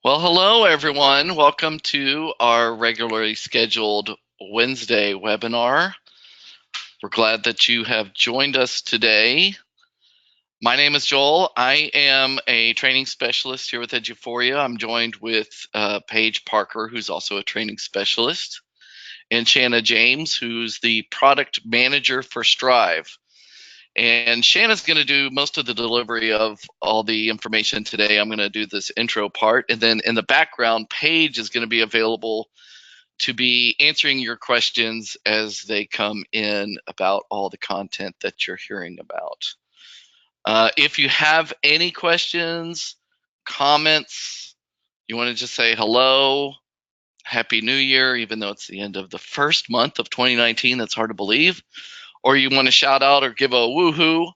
Well, hello everyone. Welcome to our regularly scheduled Wednesday webinar. We're glad that you have joined us today. My name is Joel. I am a training specialist here with Eduphoria. I'm joined with Paige Parker, who's also a training specialist, and Shanna James, who's the product manager for Strive. And Shanna's going to do most of the delivery of all the information today. I'm going to do this intro part. And then in the background, Paige is going to be available to be answering your questions as they come in about all the content that you're hearing about. If you have any questions, comments, you want to just say hello, Happy New Year, even though it's the end of the first month of 2019, that's hard to believe, or you want to shout out or give a woohoo,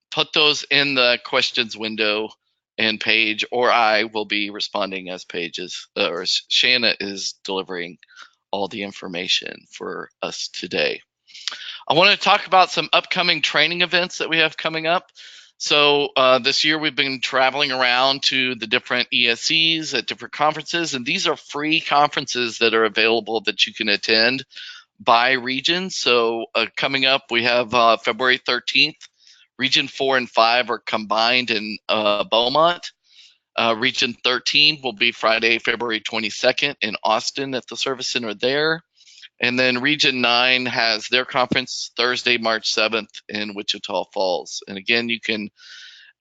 put those in the questions window, and Paige or I will be responding as or Shanna is delivering all the information for us today. I want to talk about some upcoming training events that we have coming up. So this year we've been traveling around to the different ESCs at different conferences, and these are free conferences that are available that you can attend by region. So coming up, we have February 13th. Region 4 and 5 are combined in Beaumont. Region 13 will be Friday, February 22nd in Austin at the Service Center there. And then Region 9 has their conference Thursday, March 7th in Wichita Falls. And again, you can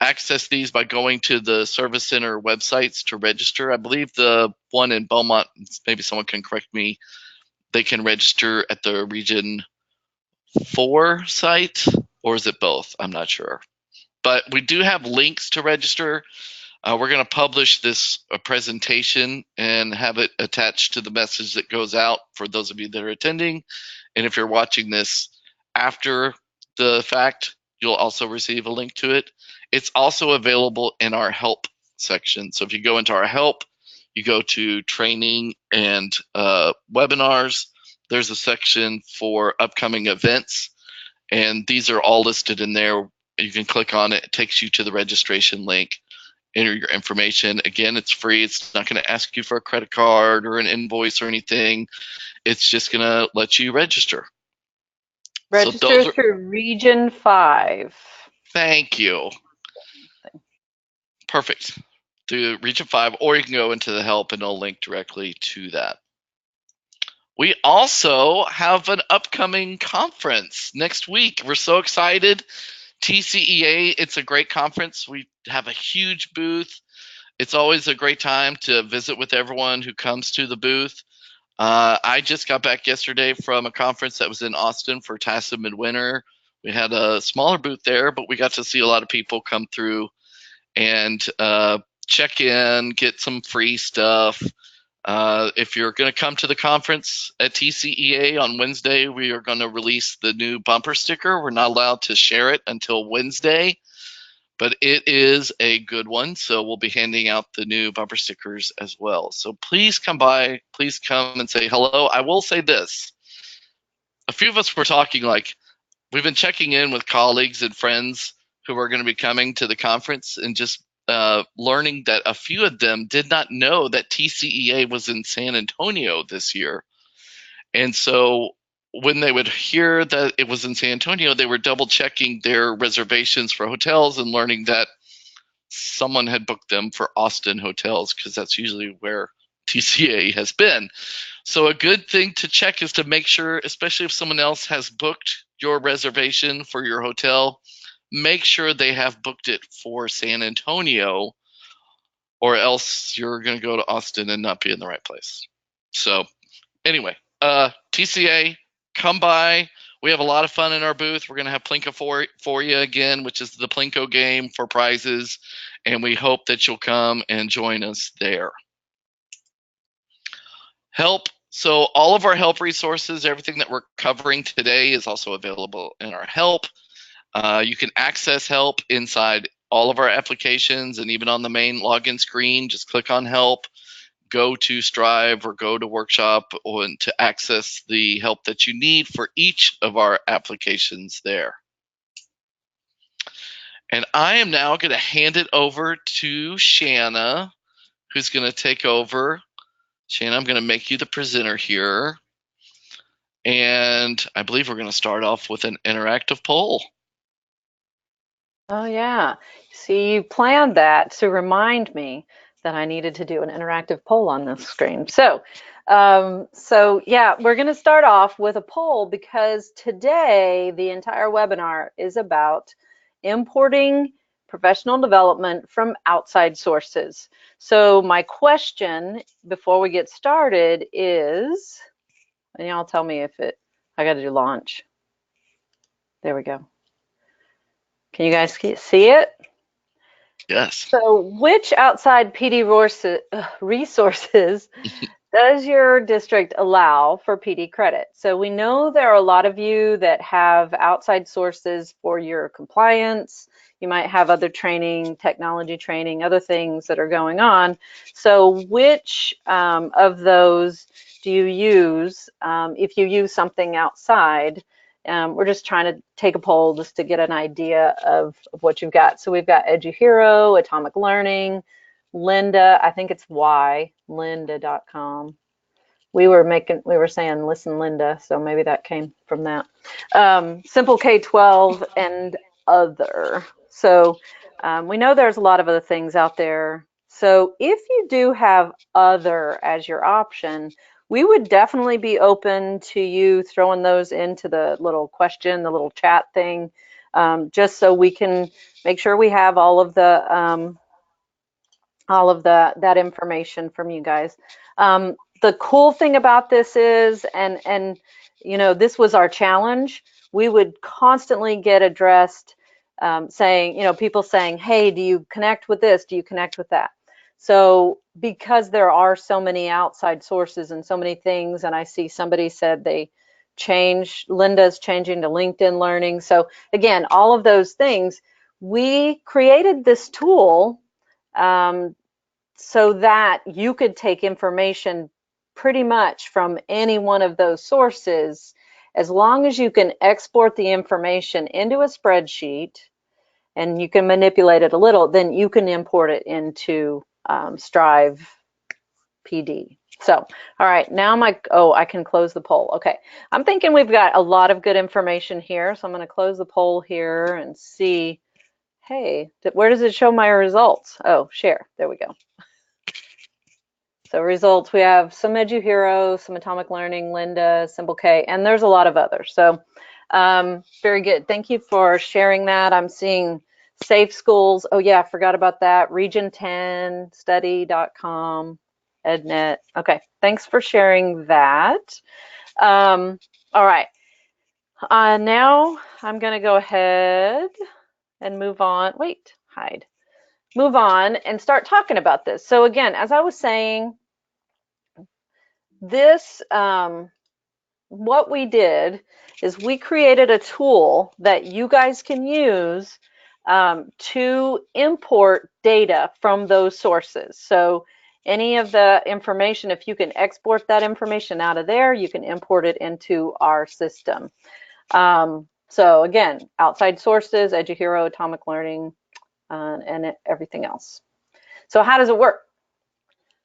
access these by going to the Service Center websites to register. I believe the one in Beaumont, maybe someone can correct me, they can register at the Region 4 site, or is it both? I'm not sure. But we do have links to register. We're going to publish this presentation and have it attached to the message that goes out for those of you that are attending. And if you're watching this after the fact, you'll also receive a link to it. It's also available in our help section. So if you go into our help, you go to training and webinars, there's a section for upcoming events. And these are all listed in there. You can click on it. It takes you to the registration link. Enter your information. Again, it's free. It's not going to ask you for a credit card or an invoice or anything. It's just going to let you register. So Register through Region 5. Thank you. Perfect. Through Region 5, or you can go into the help and it'll link directly to that. We also have an upcoming conference next week. We're so excited. TCEA, it's a great conference. We have a huge booth. It's always a great time to visit with everyone who comes to the booth. I just got back yesterday from a conference that was in Austin for TASA Midwinter. We had a smaller booth there, but we got to see a lot of people come through and check in, get some free stuff. If you're going to come to the conference at TCEA on Wednesday, we are going to release the new bumper sticker. We're not allowed to share it until Wednesday, but it is a good one. So we'll be handing out the new bumper stickers as well. So please come by, please come and say hello. I will say this. A few of us were talking, like, we've been checking in with colleagues and friends who are going to be coming to the conference and just learning that a few of them did not know that TCEA was in San Antonio this year. And so when they would hear that it was in San Antonio, they were double checking their reservations for hotels and learning that someone had booked them for Austin hotels, because that's usually where TCA has been. So a good thing to check is to make sure, especially if someone else has booked your reservation for your hotel, make sure they have booked it for San Antonio, or else you're going to go to Austin and not be in the right place. So anyway, TCA, come by. We have a lot of fun in our booth. We're going to have Plinko for you again, which is the Plinko game for prizes, and we hope that you'll come and join us there. Help. So all of our help resources, everything that we're covering today is also available in our help. You can access help inside all of our applications and even on the main login screen. Just click on help, go to Strive or go to Workshop to access the help that you need for each of our applications there. And I am now going to hand it over to Shanna, who's going to take over. Shannon, I'm going to make you the presenter here. And I believe we're going to start off with an interactive poll. Oh, yeah. See, you planned that to remind me that I needed to do an interactive poll on this screen. So yeah, we're going to start off with a poll because today the entire webinar is about importing professional development from outside sources. So my question before we get started is, and y'all tell me if I got to do launch. There we go. Can you guys see it? Yes. So which outside PD resources does your district allow for PD credit? So we know there are a lot of you that have outside sources for your compliance. You might have other training, technology training, other things that are going on. So which of those do you use if you use something outside? We're just trying to take a poll just to get an idea of what you've got. So we've got EduHero, Atomic Learning, Lynda, I think it's lynda.com. We were saying listen Lynda, so maybe that came from that. Simple K-12 and other. So we know there's a lot of other things out there. So if you do have other as your option, we would definitely be open to you throwing those into the little question, the little chat thing, just so we can make sure we have all of that information from you guys. The cool thing about this is, and you know, this was our challenge. We would constantly get addressed saying, you know, people saying, hey, do you connect with this? Do you connect with that? So because there are so many outside sources and so many things, and I see somebody said they changed, Lynda's changing to LinkedIn Learning. So again, all of those things, we created this tool so that you could take information pretty much from any one of those sources. As long as you can export the information into a spreadsheet and you can manipulate it a little, then you can import it into Strive PD. So, all right, now I can close the poll. Okay, I'm thinking we've got a lot of good information here, so I'm going to close the poll here and see, hey, where does it show my results? Oh, share, there we go. So results, we have some EduHero, some Atomic Learning, Lynda, Simple K, and there's a lot of others. So very good. Thank you for sharing that. I'm seeing Safe Schools. Oh yeah, I forgot about that. Region10study.com, EdNet. Okay, thanks for sharing that. All right. Now I'm going to go ahead and move on. Wait, hide. Move on and start talking about this. So again, as I was saying, this what we did is we created a tool that you guys can use to import data from those sources. So any of the information, if you can export that information out of there, you can import it into our system. So again, outside sources, EduHero, Atomic Learning, and everything else. So how does it work?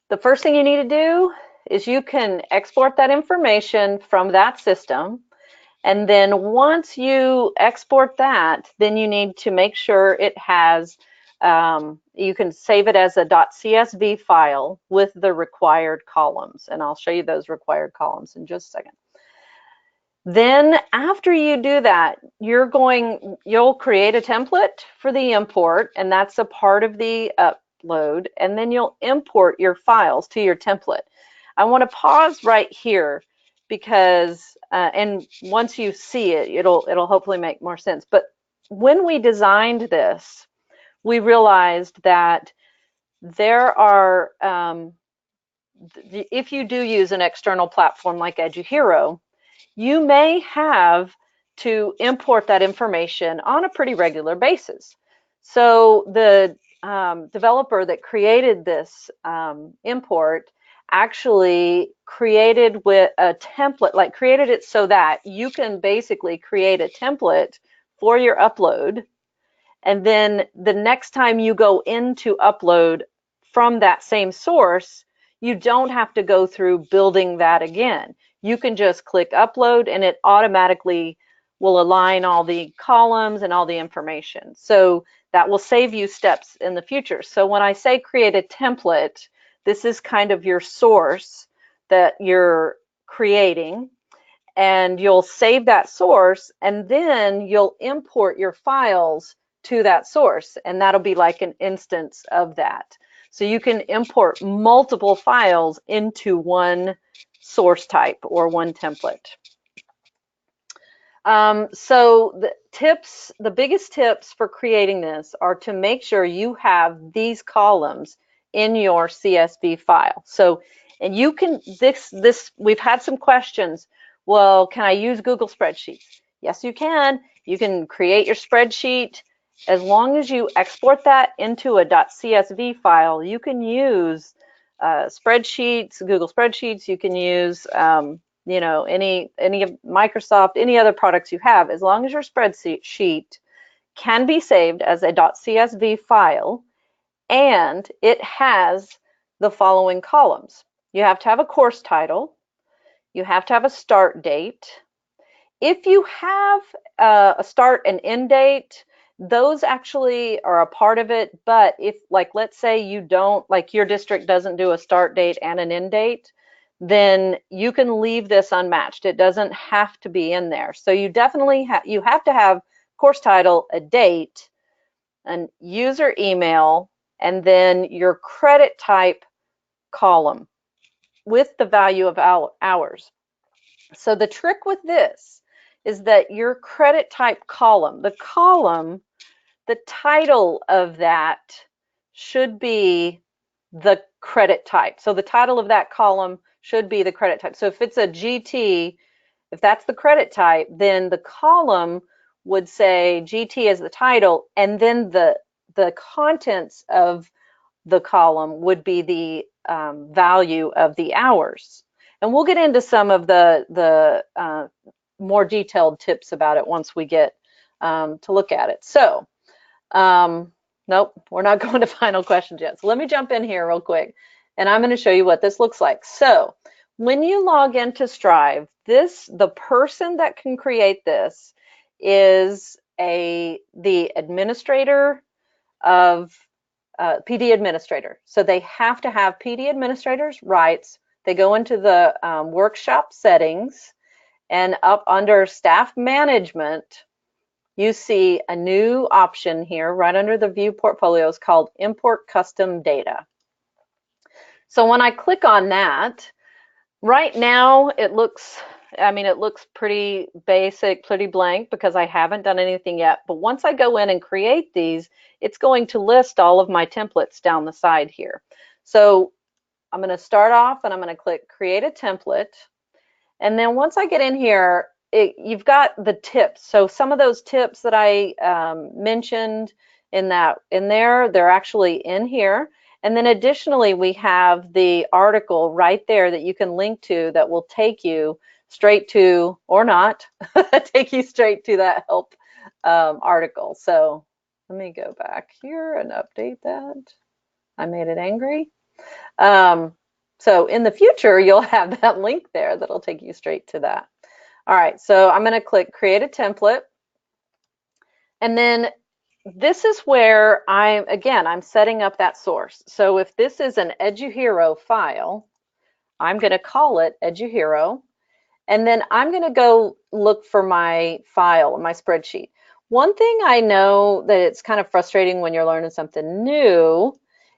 The first thing you need to do is you can export that information from that system. And then once you export that, then you need to make sure it has, you can save it as a .csv file with the required columns. And I'll show you those required columns in just a second. Then after you do that, you'll create a template for the import, and that's a part of the upload, and then you'll import your files to your template. I want to pause right here because, and once you see it, it'll hopefully make more sense. But when we designed this, we realized that there are, if you do use an external platform like EduHero, you may have to import that information on a pretty regular basis. So the developer that created this import actually created with a template, like created it so that you can basically create a template for your upload. And then the next time you go into upload from that same source, you don't have to go through building that again. You can just click upload and it automatically will align all the columns and all the information. So that will save you steps in the future. So when I say create a template, this is kind of your source that you're creating, and you'll save that source, and then you'll import your files to that source, and that'll be like an instance of that. So you can import multiple files into one source type or one template. So the biggest tips for creating this are to make sure you have these columns in your CSV file. So, and you can, we've had some questions. Well, can I use Google Spreadsheets? Yes, you can. You can create your spreadsheet. As long as you export that into a .csv file, you can use spreadsheets, Google Spreadsheets. You can use you know, any of Microsoft, any other products you have, as long as your spreadsheet can be saved as a .csv file and it has the following columns. You have to have a course title. You have to have a start date. If you have a start and end date, those actually are a part of it. But if, like, let's say you don't, like your district doesn't do a start date and an end date, then you can leave this unmatched. It doesn't have to be in there. So you definitely you have to have course title, a date, an user email, and then your credit type column with the value of hours. So the trick with this is that your credit type column, the title of that should be the credit type. So the title of that column should be the credit type. So if it's a GT, if that's the credit type, then the column would say GT as the title, and then the contents of the column would be the value of the hours. And we'll get into some of the more detailed tips about it once we get to look at it. So, nope, we're not going to final questions yet. So let me jump in here real quick, and I'm going to show you what this looks like. So when you log into Strive, the person that can create this is the administrator of PD administrator. So they have to have PD administrator's rights. They go into the workshop settings, and up under staff management, you see a new option here right under the view portfolios called import custom data. So when I click on that, right now it looks, I mean, it looks pretty basic, pretty blank because I haven't done anything yet. But once I go in and create these, it's going to list all of my templates down the side here. So I'm going to start off and I'm going to click create a template. And then once I get in here, you've got the tips. So some of those tips that I mentioned in there, they're actually in here. And then additionally, we have the article right there that you can link to that will take you straight to, or not, take you straight to that help article. So let me go back here and update that. I made it angry. So in the future, you'll have that link there that'll take you straight to that. All right, so I'm going to click create a template. And then this is where I'm setting up that source. So if this is an EduHero file, I'm going to call it EduHero. And then I'm going to go look for my file, my spreadsheet. One thing I know that it's kind of frustrating when you're learning something new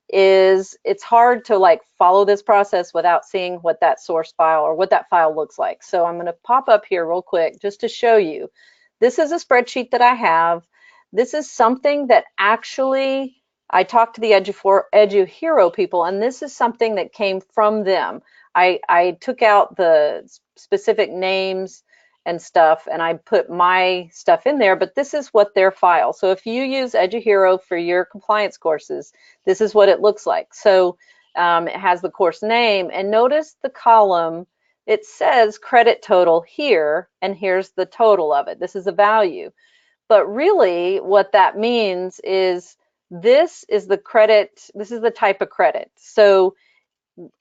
is it's hard to like follow this process without seeing what that source file or what that file looks like. So I'm going to pop up here real quick just to show you. This is a spreadsheet that I have. This is something that actually I talked to the EduHero people, and this is something that came from them. I took out the specific names and stuff, and I put my stuff in there, but this is what their file. So if you use EduHero for your compliance courses, this is what it looks like. So it has the course name, and notice the column, it says credit total here, and here's the total of it. This is a value. But really what that means is This is the credit, this is the type of credit. So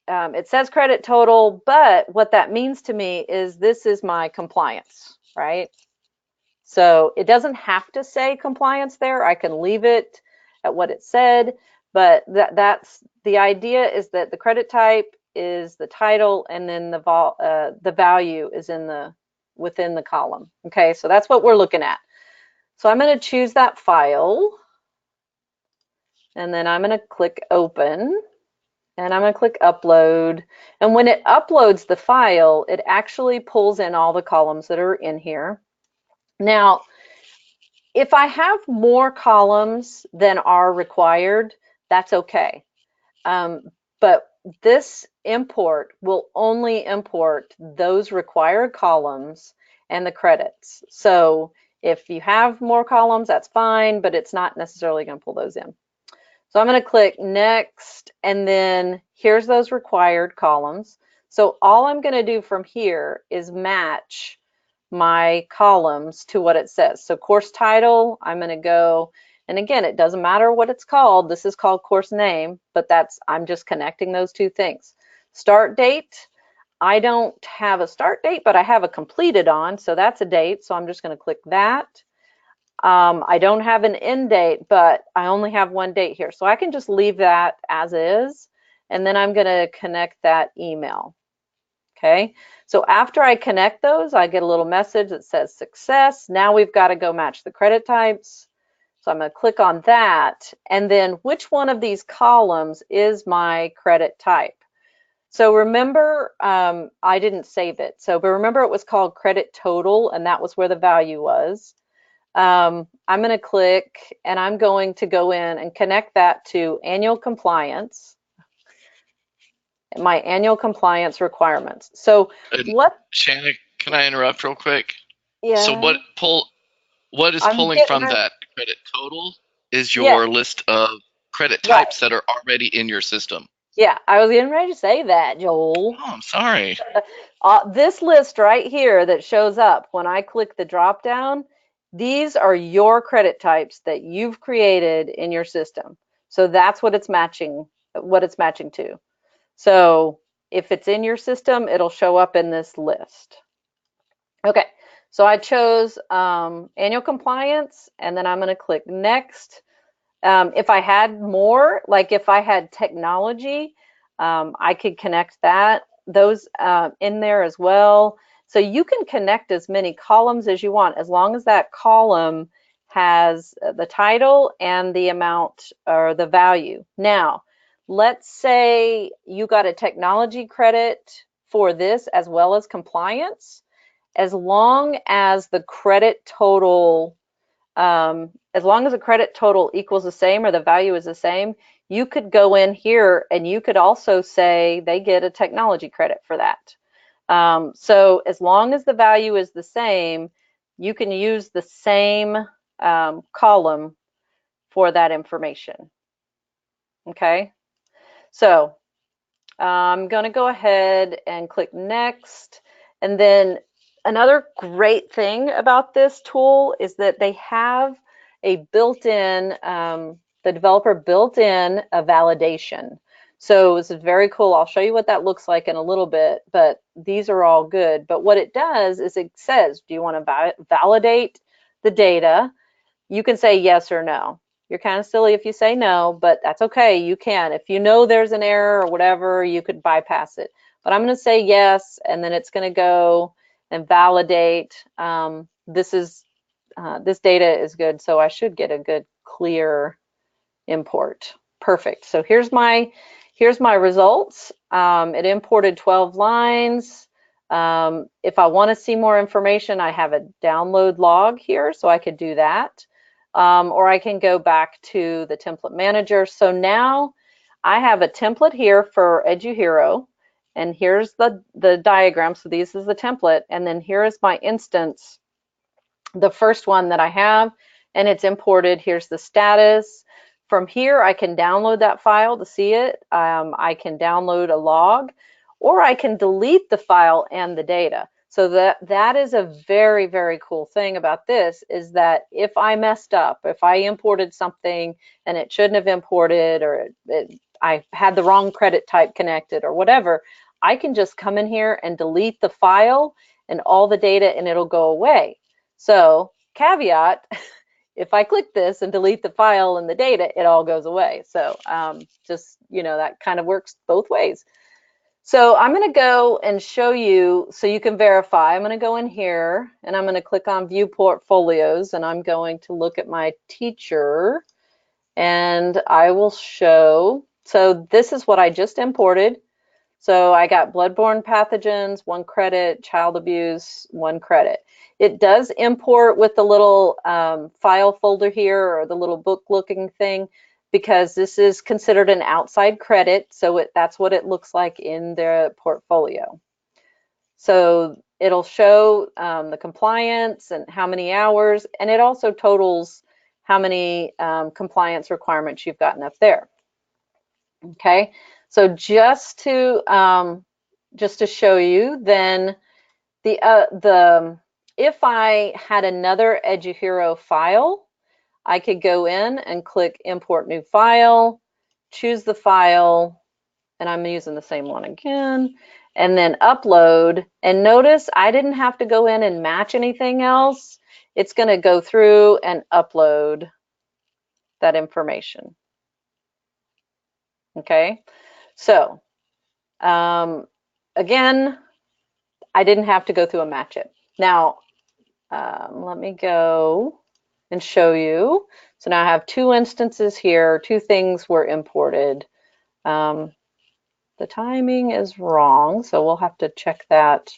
it says credit total, but what that means to me is this is my compliance, right? So it doesn't have to say compliance there. I can leave it at what it said, but that's the idea, is that the credit type is the title, and then the value is within the column. Okay, so that's what we're looking at. So I'm going to choose that file, and then I'm going to click open, and I'm going to click upload. And when it uploads the file, it actually pulls in all the columns that are in here. Now, if I have more columns than are required, that's okay. But this import will only import those required columns and the credits. So if you have more columns, that's fine, but it's not necessarily going to pull those in. So I'm going to click next, and then here's those required columns. So all I'm going to do from here is match my columns to what it says. So course title, I'm going to go, and again, it doesn't matter what it's called. This is called course name, but I'm just connecting those two things. Start date, I don't have a start date, but I have a completed on, so that's a date. So I'm just going to click that. I don't have an end date, but I only have one date here. So I can just leave that as is, and then I'm going to connect that email. Okay, so after I connect those, I get a little message that says success. Now we've got to go match the credit types. So I'm going to click on that, and then which one of these columns is my credit type? So remember, I didn't save it. But remember, it was called credit total, and that was where the value was. I'm going to click, and I'm going to go in and connect that to annual compliance, my annual compliance requirements. So what? Shannon, can I interrupt real quick? So Yeah, what is I'm pulling getting from ready. that credit total is Yeah, your list of credit right. types that are already in your system. Yeah, I was getting ready to say that, Joel. Oh, I'm sorry. This list right here that shows up when I click the drop down, these are your credit types that you've created in your system. So that's what it's matching to. So if it's in your system, it'll show up in this list. Okay, so I chose annual compliance, and then I'm going to click next. If I had more, like if I had technology, I could connect those in there as well. So you can connect as many columns as you want, as long as that column has the title and the amount or the value. Now, let's say you got a technology credit for this as well as compliance. As long as the credit total as long as the credit total equals the same or the value is the same, you could go in here and you could also say they get a technology credit for that. So as long as the value is the same, you can use the same column for that information. Okay, so I'm going to go ahead and click next. And then another great thing about this tool is that they have a built-in, the developer built in a validation. So this is very cool. I'll show you what that looks like in a little bit, but these are all good. But what it does is it says, do you want to validate the data? You can say yes or no. You're kind of silly if you say no, but that's okay. You can. If you know there's an error or whatever, you could bypass it. But I'm going to say yes, and then it's going to go and validate. This data is good, so I should get a good clear import. Perfect. So here's my results. It imported 12 lines. If I want to see more information, I have a download log here, so I could do that. Or I can go back to the template manager. So now I have a template here for EduHero, and here's the diagram. So this is the template, and then here is my instance, the first one that I have, and it's imported. Here's the status. From here, I can download that file to see it. I can download a log, or I can delete the file and the data. So that is a very, very cool thing about this, is that if I messed up, if I imported something and it shouldn't have imported, or I had the wrong credit type connected or whatever, I can just come in here and delete the file and all the data and it'll go away. So caveat, if I click this and delete the file and the data, it all goes away. So just, that kind of works both ways. So I'm going to go and show you so you can verify. I'm going to go in here and I'm going to click on View Portfolios, and I'm going to look at my teacher, and I will show. So this is what I just imported. So I got bloodborne pathogens, 1 credit, child abuse, 1 credit. It does import with the little file folder here, or the little book looking thing, because this is considered an outside credit. So that's what it looks like in the portfolio. So it'll show the compliance and how many hours, and it also totals how many compliance requirements you've gotten up there. Okay, so just to show you, then if I had another Eduhero file, I could go in and click Import New File, choose the file, and I'm using the same one again, and then upload. And notice I didn't have to go in and match anything else. It's going to go through and upload that information. Okay, so again, I didn't have to go through and match it. Now, let me go and show you. So now I have 2 instances here, 2 things were imported. The timing is wrong, so we'll have to check that,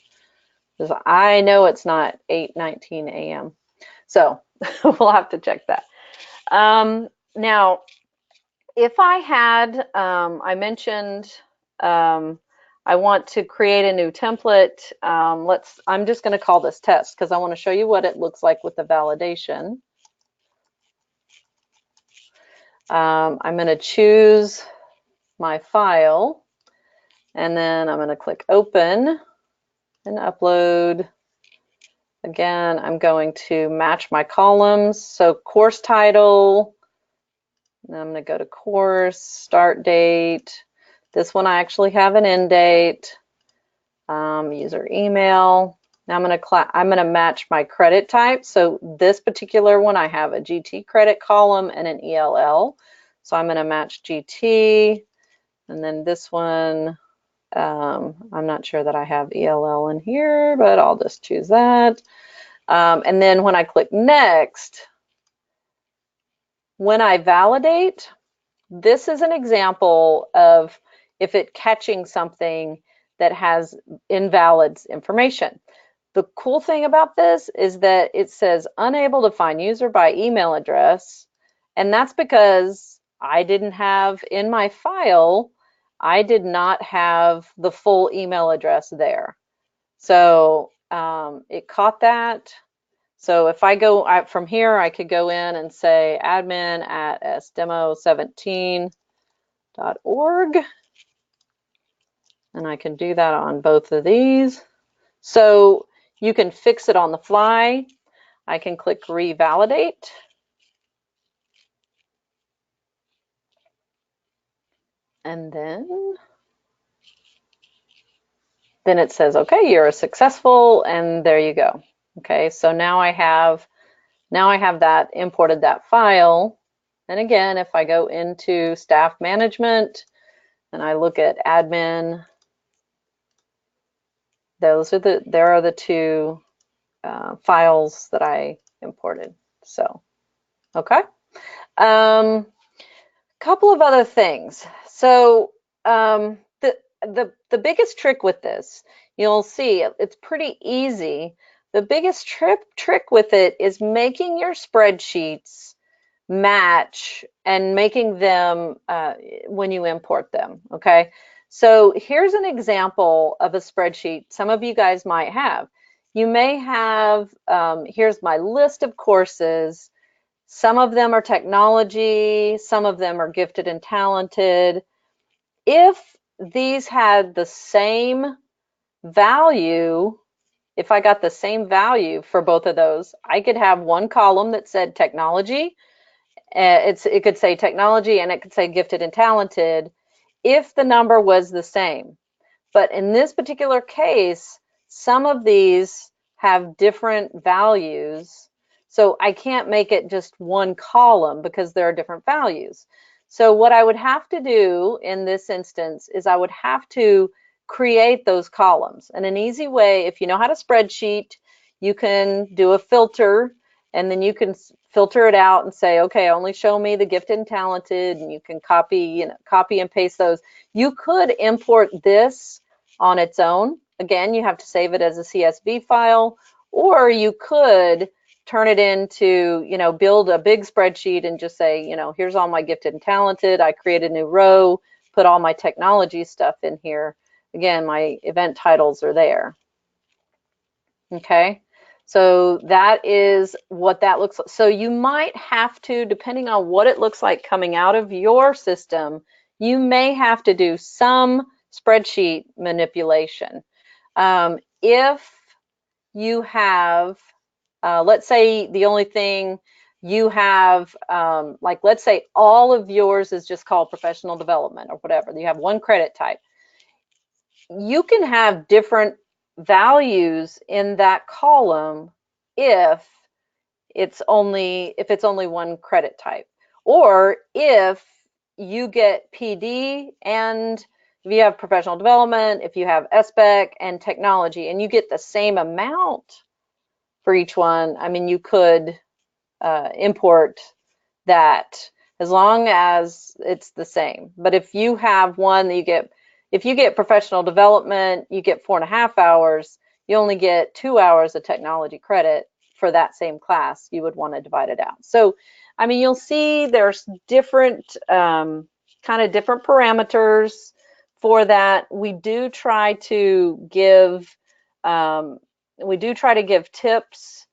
because I know it's not 8:19 a.m. So we'll have to check that. Now, if I had, I mentioned I want to create a new template. I'm just going to call this test, because I want to show you what it looks like with the validation. I'm going to choose my file, and then I'm going to click open and upload. Again, I'm going to match my columns. So course title, and I'm going to go to course, start date. This one I actually have an end date. User email. Now I'm going to match my credit type. So this particular one, I have a GT credit column and an ELL. So I'm going to match GT. And then this one, I'm not sure that I have ELL in here, but I'll just choose that. And then when I click next, when I validate, this is an example of if it catching something that has invalid information. The cool thing about this is that it says unable to find user by email address, and that's because I didn't have in my file, I did not have the full email address there. So it caught that. So if I go from here, I could go in and say admin@sdemo17.org, and I can do that on both of these. So you can fix it on the fly. I can click revalidate. And then it says, okay, you're successful, and there you go. Okay, so now I have that imported that file. And again, if I go into staff management and I look at admin, there are the 2 files that I imported. So, okay. Couple of other things. So the biggest trick with this, you'll see it's pretty easy. The biggest trick with it is making your spreadsheets match and making them when you import them. Okay, so here's an example of a spreadsheet some of you guys might have. You may have, here's my list of courses. Some of them are technology, some of them are gifted and talented. If these had the same value, if I got the same value for both of those, I could have one column that said technology. It could say technology and it could say gifted and talented if the number was the same. But in this particular case, some of these have different values. So I can't make it just one column because there are different values. So what I would have to do in this instance is I would have to create those columns. And an easy way, if you know how to spreadsheet, you can do a filter and then you can filter it out and say, okay, only show me the gifted and talented, and you can copy and paste those. You could import this on its own. Again, you have to save it as a CSV file, or you could turn it into, build a big spreadsheet and just say, here's all my gifted and talented. I create a new row, put all my technology stuff in here. Again, my event titles are there. Okay, so that is what that looks like. So you might have to, depending on what it looks like coming out of your system, you may have to do some spreadsheet manipulation. If you have, let's say the only thing you have, like let's say all of yours is just called professional development or whatever, you have one credit type, you can have different values in that column if it's only one credit type, or if you get PD and if you have professional development, if you have SBEC and technology, and you get the same amount for each one, I mean, you could import that as long as it's the same. But if you have one that if you get professional development, you get 4.5 hours, you only get 2 hours of technology credit for that same class, you would want to divide it out. So, I mean, you'll see there's different kind of different parameters for that. We do try to give tips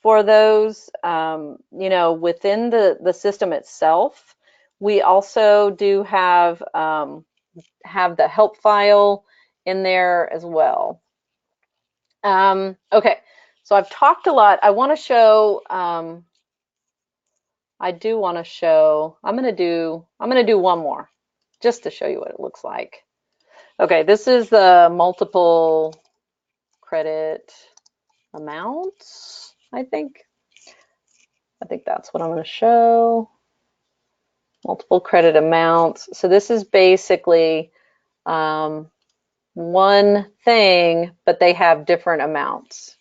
for those, within the system itself. We also do have the help file in there as well. Okay, so I've talked a lot. I want to show. I'm gonna do one more just to show you what it looks like. Okay, this is the multiple credit amounts, I think that's what I'm going to show. Multiple credit amounts. So this is basically one thing, but they have different amounts.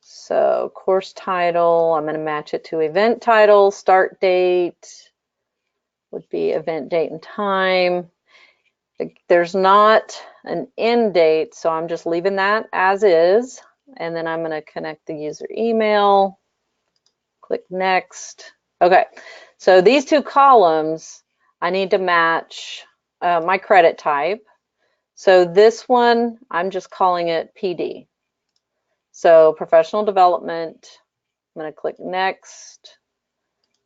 So course title, I'm going to match it to event title. Start date would be event date and time. There's not an end date, so I'm just leaving that as is. And then I'm going to connect the user email. Click next. Okay, so these two columns, I need to match my credit type. So this one, I'm just calling it PD. So professional development, I'm going to click next.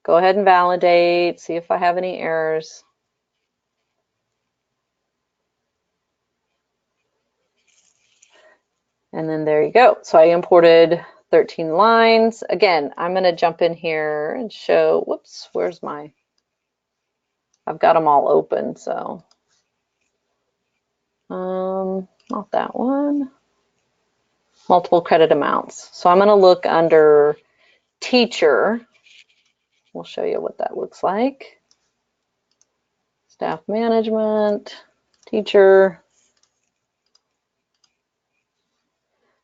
Go ahead and validate, see if I have any errors. And then there you go. So I imported 13 lines. Again, I'm going to jump in here and show, whoops, I've got them all open, so not that one. Multiple credit amounts. So I'm going to look under teacher. We'll show you what that looks like. Staff management, teacher.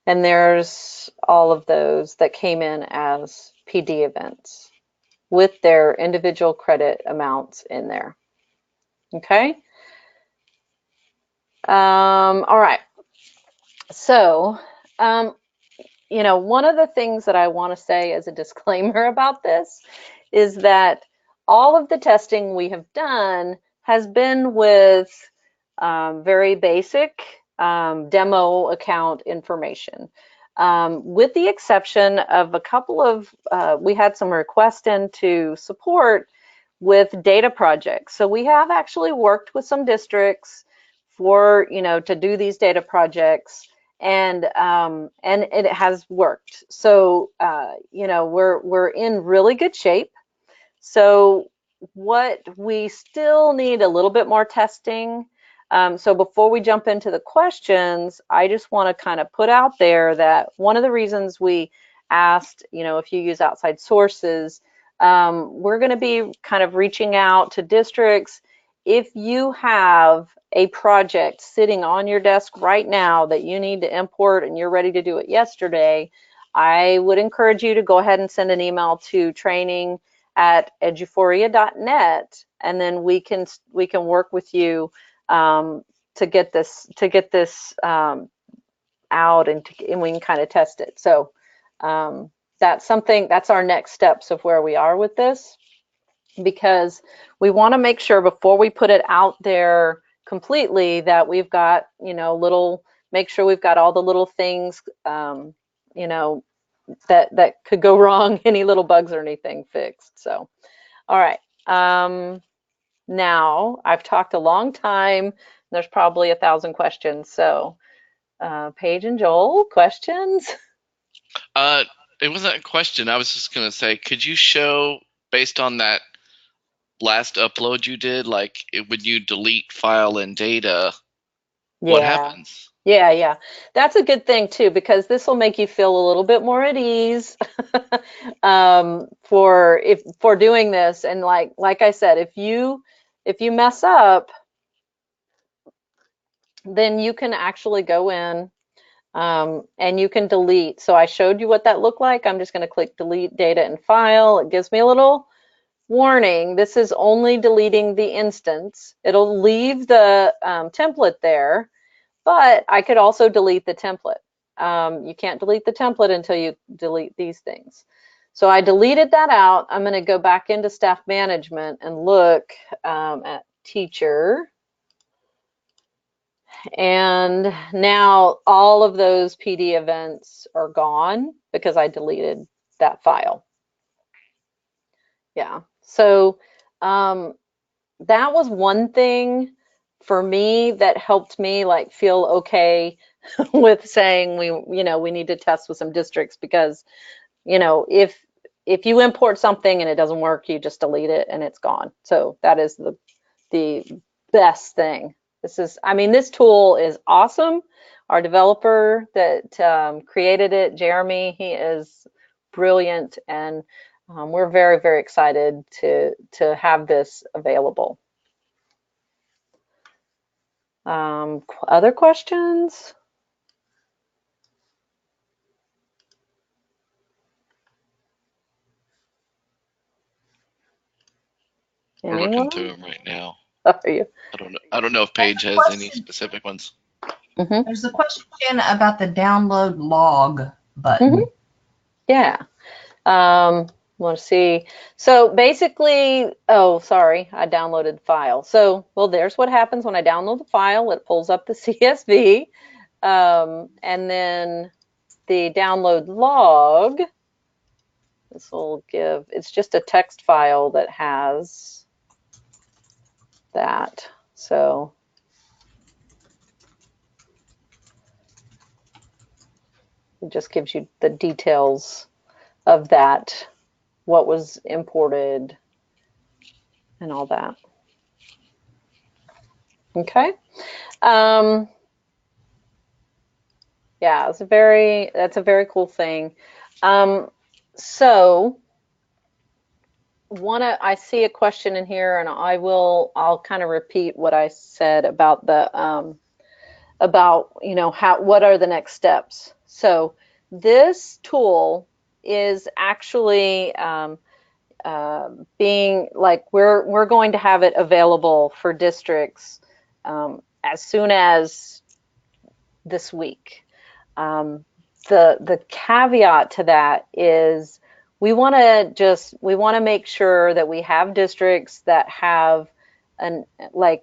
And there's all of those that came in as PD events with their individual credit amounts in there. Okay. All right. So, one of the things that I want to say as a disclaimer about this is that all of the testing we have done has been with very basic demo account information, with the exception of a couple of, we had some requests into support with data projects. So we have actually worked with some districts for, to do these data projects. and it has worked. So you know, we're in really good shape. So what we still need a little bit more testing. So before we jump into the questions, I just want to kind of put out there that one of the reasons we asked, you know, if you use outside sources, we're going to be kind of reaching out to districts. If you have a project sitting on your desk right now that you need to import and you're ready to do it yesterday, I would encourage you to go ahead and send an email to training@eduphoria.net, and then we can work with you to get this out, and we can kind of test it. So that's our next steps of where we are with this, because we want to make sure before we put it out there completely that we've got, you know, make sure we've got all the little things, you know, that could go wrong, any little bugs or anything fixed. So, all right. Now I've talked a long time. There's probably 1,000 questions. So, Paige and Joel, questions? Uh, it wasn't a question. I was just gonna say, could you show, based on that last upload you did, like when you delete file and data, what Yeah. happens? Yeah. That's a good thing too, because this will make you feel a little bit more at ease for doing this. And like I said, if you mess up, then you can actually go in and you can delete. So I showed you what that looked like. I'm just going to click delete data and file. It gives me a little warning. This is only deleting the instance. It'll leave the template there, but I could also delete the template. You can't delete the template until you delete these things. So I deleted that out. I'm going to go back into staff management and look at teacher. And now all of those PD events are gone because I deleted that file. Yeah. So that was one thing for me that helped me like feel okay with saying we need to test with some districts, because if you import something and it doesn't work, you just delete it and it's gone. So that is the best thing. This tool is awesome. Our developer that created it, Jeremy, he is brilliant, and we're very, very excited to have this available. Other questions? We're looking through them right now. Are you? I don't know if Paige has any specific ones. Mm-hmm. There's a question about the download log button. Mm-hmm. Yeah. Let's see. So basically, oh, sorry, I downloaded the file. So, well, there's what happens when I download the file. It pulls up the CSV, and then the download log. This will give. It's just a text file that has that. So. It just gives you the details of that, what was imported, and all that. Okay. Yeah, that's a very cool thing. So I see a question in here, and I'll kind of repeat what I said about the what are the next steps. So this tool is actually being like, we're going to have it available for districts as soon as this week. The caveat to that is we want to make sure that we have districts that have an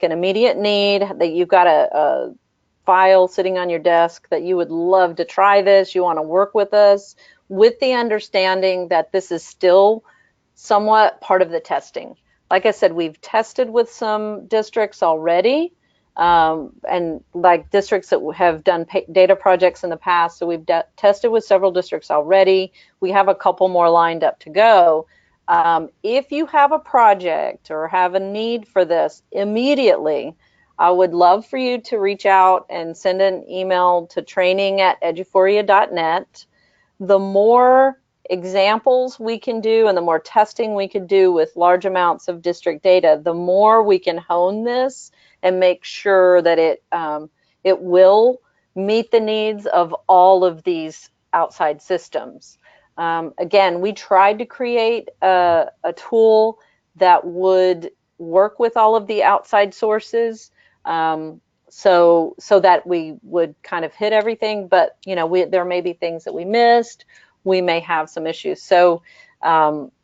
immediate need, that you've got a file sitting on your desk that you would love to try this, you want to work with us, with the understanding that this is still somewhat part of the testing. Like I said, we've tested with some districts already, and like districts that have done data projects in the past. So we've tested with several districts already. We have a couple more lined up to go. If you have a project or have a need for this immediately, I would love for you to reach out and send an email to training@eduphoria.net. The more examples we can do and the more testing we can do with large amounts of district data, the more we can hone this and make sure that it will meet the needs of all of these outside systems. Again, we tried to create a tool that would work with all of the outside sources, so that we would kind of hit everything, but there may be things that we missed. We may have some issues. So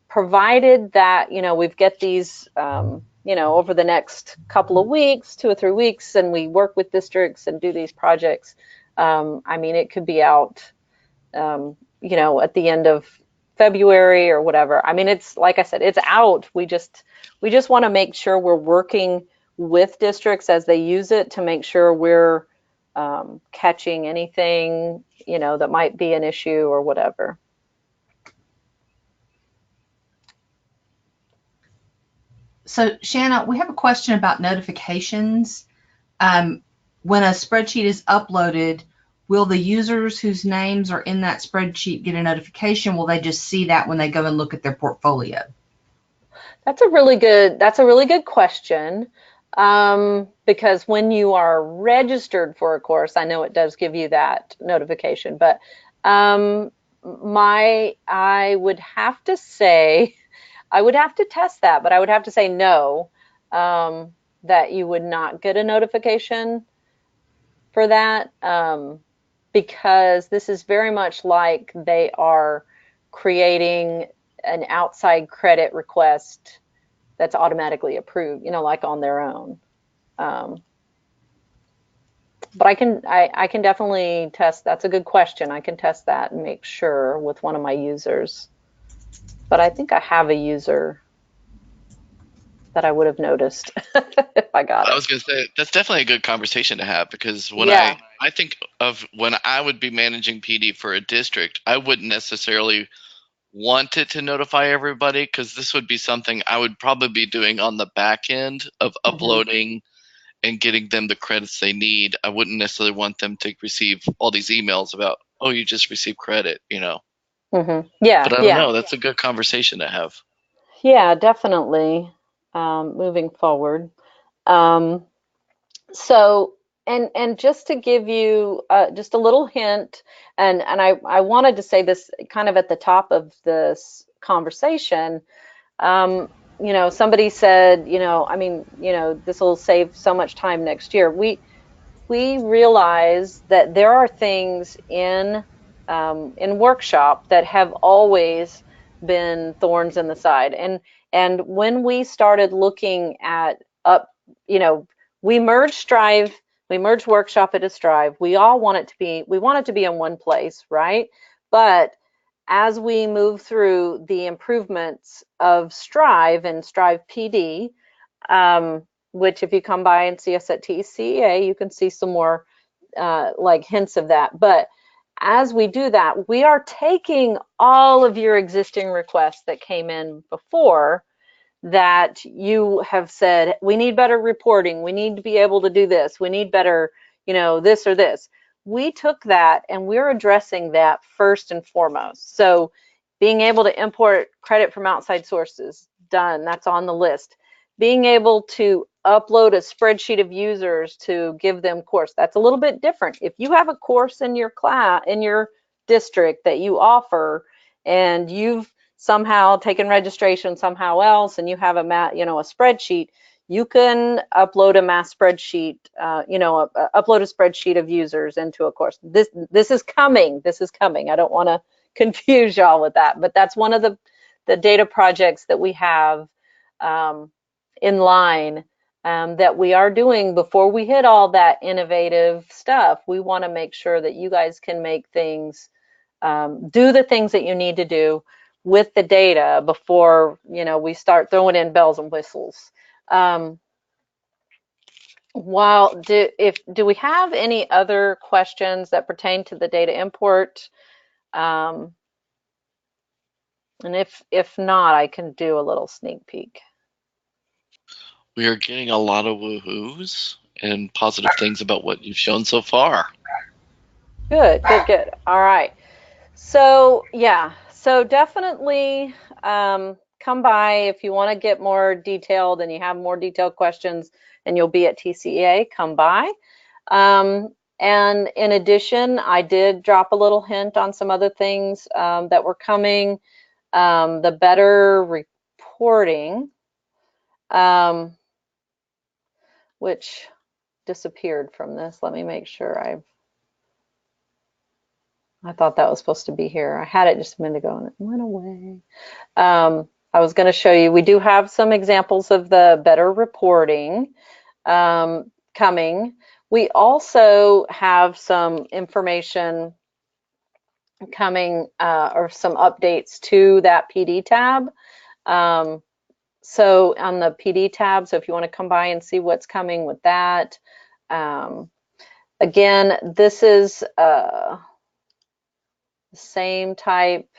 provided that we get these over the next couple of weeks, 2 or 3 weeks, and we work with districts and do these projects, I mean, it could be out at the end of February or whatever. I mean, it's like I said, it's out. We just want to make sure we're working with districts as they use it to make sure we're catching anything that might be an issue or whatever. So Shanna, we have a question about notifications. When a spreadsheet is uploaded, will the users whose names are in that spreadsheet get a notification? Will they just see that when they go and look at their portfolio? That's a really good question. Because when you are registered for a course, I know it does give you that notification, but I would have to say, I would have to test that, but I would have to say no, that you would not get a notification for that, because this is very much like they are creating an outside credit request that's automatically approved, like on their own. But I can definitely test. That's a good question. I can test that and make sure with one of my users. But I think I have a user that I would have noticed if I got it. I was going to say, that's definitely a good conversation to have, because when Yeah. I think of when I would be managing PD for a district, I wouldn't necessarily want it to notify everybody, because this would be something I would probably be doing on the back end of uploading and getting them the credits they need. I wouldn't necessarily want them to receive all these emails about, oh, you just received credit, Yeah. But I don't know. That's a good conversation to have. Yeah, definitely. Moving forward. So, and just to give you just a little hint, and I wanted to say this kind of at the top of this conversation. Somebody said, I mean, this will save so much time next year. We realize that there are things in workshop that have always been thorns in the side, and when we started looking at we merged Strive, we merged Workshop into Strive. We want it to be in one place, right? But as we move through the improvements of Strive and Strive PD, which if you come by and see us at TCEA, you can see some more like hints of that. But as we do that, we are taking all of your existing requests that came in before, that you have said, we need better reporting, we need to be able to do this, we need better, this or this. We took that and we're addressing that first and foremost. So being able to import credit from outside sources, done, that's on the list. Being able to upload a spreadsheet of users to give them course, that's a little bit different. If you have a course in your class, in your district that you offer, and you've somehow taken registration somehow else, and you have a spreadsheet, you can upload a mass spreadsheet, upload a spreadsheet of users into a course. This is coming. This is coming. I don't want to confuse y'all with that, but that's one of the data projects that we have in line, that we are doing before we hit all that innovative stuff. We want to make sure that you guys can make things, do the things that you need to do with the data before we start throwing in bells and whistles. Well, do we have any other questions that pertain to the data import? And if not, I can do a little sneak peek. We are getting a lot of woohoos and positive things about what you've shown so far. Good, good, good. All right. So yeah, so definitely come by if you want to get more detailed and you have more detailed questions and you'll be at TCEA, come by. And in addition, I did drop a little hint on some other things that were coming. The better reporting, which disappeared from this. Let me make sure I thought that was supposed to be here. I had it just a minute ago and it went away. I was going to show you, we do have some examples of the better reporting coming. We also have some information coming or some updates to that PD tab. So on the PD tab, so if you want to come by and see what's coming with that. Again, this is the same type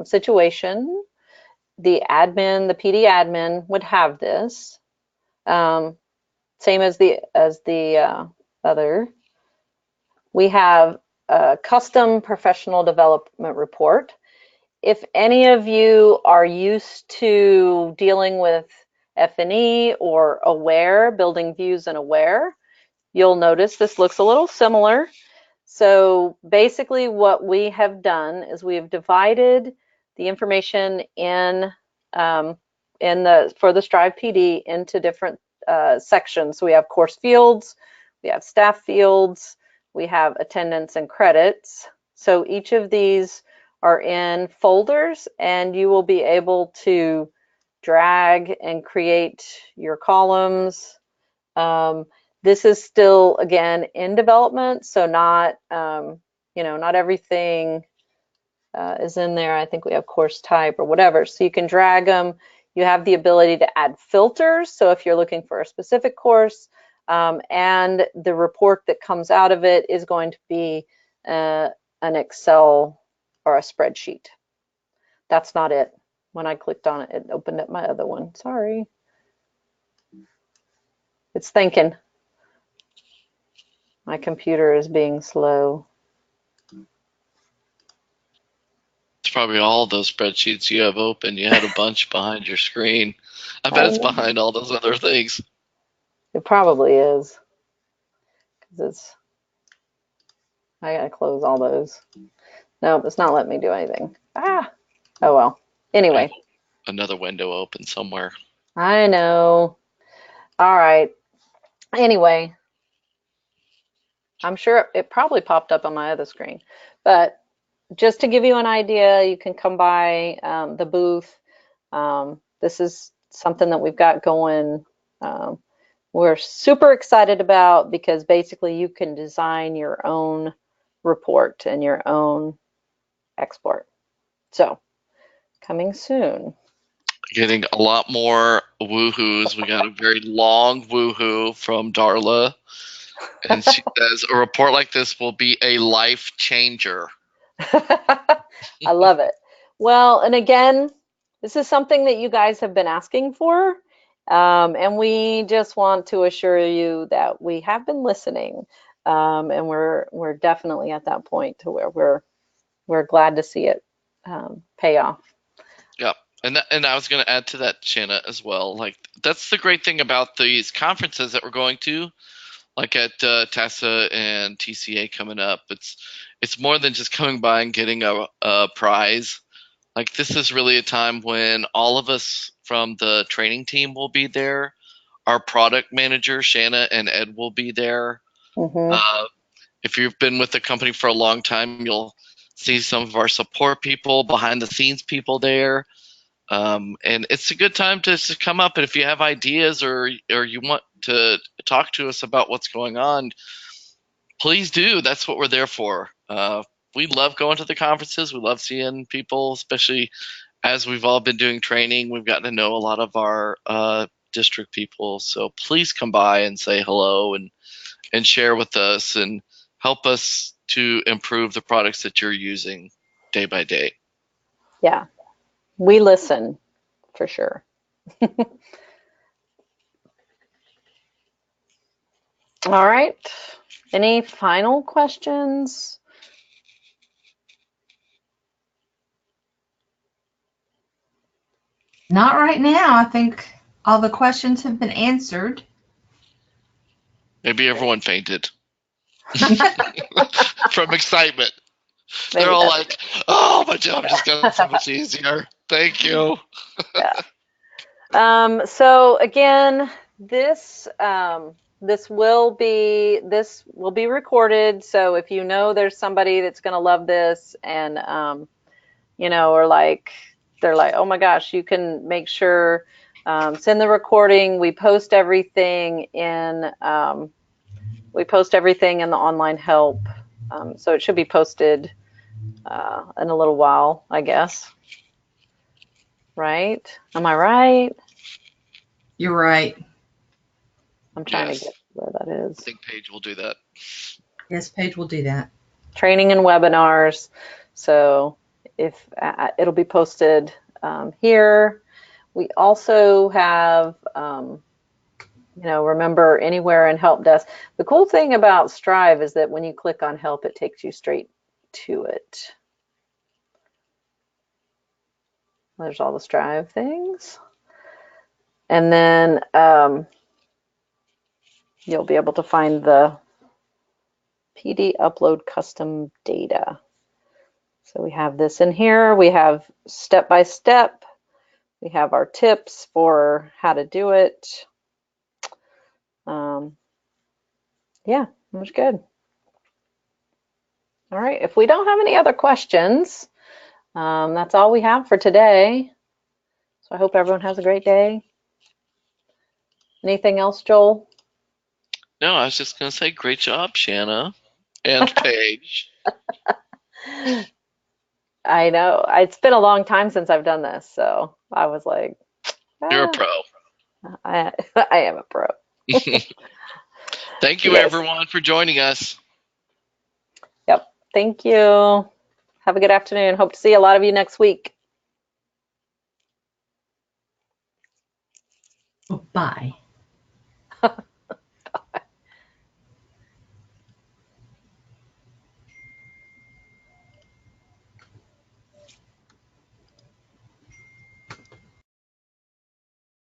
situation. The admin, the PD admin would have this. Same as the other. We have a custom professional development report. If any of you are used to dealing with F&E or Aware, building views in Aware, you'll notice this looks a little similar. So basically what we have done is we have divided the information in for the Strive PD into different sections. So we have course fields, we have staff fields, we have attendance and credits. So each of these are in folders and you will be able to drag and create your columns. This is still, again, in development, so not, not everything is in there. I think we have course type or whatever, so you can drag them. You have the ability to add filters, so if you're looking for a specific course, and the report that comes out of it is going to be an Excel or a spreadsheet. That's not it. When I clicked on it, it opened up my other one. Sorry. It's thinking. My computer is being slow. It's probably all those spreadsheets you have open. You had a bunch behind your screen. I bet it's behind all those other things. It probably is. Because I gotta close all those. No, it's not letting me do anything. Oh well. Anyway. Another window open somewhere. I know. All right. Anyway, I'm sure it probably popped up on my other screen. But just to give you an idea, you can come by the booth. This is something that we've got going. We're super excited about because basically you can design your own report and your own export. So coming soon. Getting a lot more woohoos. We got a very long woohoo from Darla. And she says a report like this will be a life changer. I love it. Well, and again, this is something that you guys have been asking for. And we just want to assure you that we have been listening. And we're definitely at that point to where we're glad to see it pay off. Yeah. And I was going to add to that, Shanna, as well. Like, that's the great thing about these conferences that we're going to, like at TASA and TCA coming up. It's more than just coming by and getting a prize. Like, this is really a time when all of us from the training team will be there. Our product manager, Shanna, and Ed will be there. Mm-hmm. If you've been with the company for a long time, you'll see some of our support people, behind the scenes people there. And it's a good time to come up, and if you have ideas or you want to talk to us about what's going on, please do. That's what we're there for. We love going to the conferences. We love seeing people, especially as we've all been doing training. We've gotten to know a lot of our district people. So please come by and say hello and share with us and help us to improve the products that you're using day by day. Yeah, we listen for sure. All right. Any final questions? Not right now. I think all the questions have been answered. Maybe everyone fainted from excitement. Maybe They're all that's like, oh, my job just got so much easier. Thank you. Yeah. So again, this will be recorded. So if you know there's somebody that's going to love this, and or like they're like, oh my gosh, you can make sure send the recording. We post everything in the online help. So it should be posted in a little while, I guess. Right? Am I right? You're right. I'm trying Yes. to get where that is. I think Paige will do that. Yes, Paige will do that. Training and webinars. So if it'll be posted here. We also have, remember anywhere in help desk. The cool thing about Strive is that when you click on help, it takes you straight to it. There's all the Strive things. And then you'll be able to find the PD upload custom data. So we have this in here. We have step by step. We have our tips for how to do it. Yeah, it was good. All right, if we don't have any other questions, that's all we have for today. So I hope everyone has a great day. Anything else, Joel? No, I was just going to say, great job, Shanna and Paige. I know. It's been a long time since I've done this, so I was like, You're a pro. I am a pro. Thank you, Yes. everyone, for joining us. Yep. Thank you. Have a good afternoon. Hope to see a lot of you next week. Bye.